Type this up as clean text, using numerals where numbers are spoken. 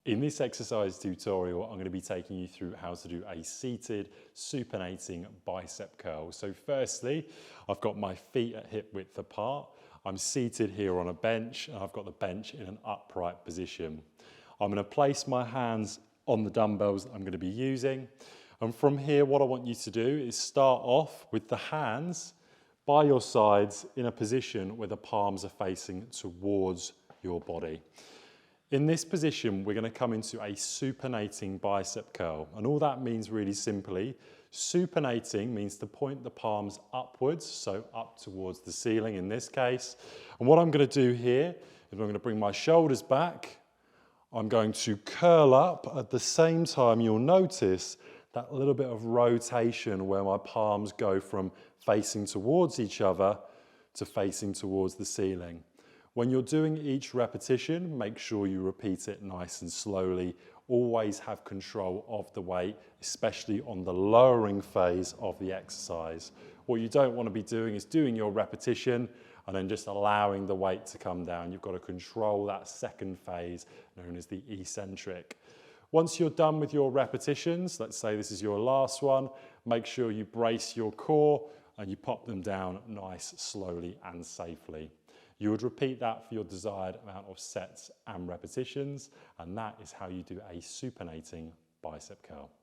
In this exercise tutorial, I'm going to be taking you through how to do a seated supinating bicep curl. So firstly, I've got my feet at hip width apart. I'm seated here on a bench and I've got the bench in an upright position. I'm going to place my hands on the dumbbells I'm going to be using. And from here, what I want you to do is start off with the hands by your sides in a position where the palms are facing towards your body. In this position, we're going to come into a supinating bicep curl. And all that means really simply, supinating means to point the palms upwards, so up towards the ceiling in this case. And what I'm going to do here is I'm going to bring my shoulders back. I'm going to curl up. At the same time, you'll notice that little bit of rotation where my palms go from facing towards each other to facing towards the ceiling. When you're doing each repetition, make sure you repeat it nice and slowly. Always have control of the weight, especially on the lowering phase of the exercise. What you don't want to be doing is doing your repetition and then just allowing the weight to come down. You've got to control that second phase known as the eccentric. Once you're done with your repetitions, let's say this is your last one, make sure you brace your core and you pop them down nice, slowly and safely. You would repeat that for your desired amount of sets and repetitions, and that is how you do a supinating bicep curl.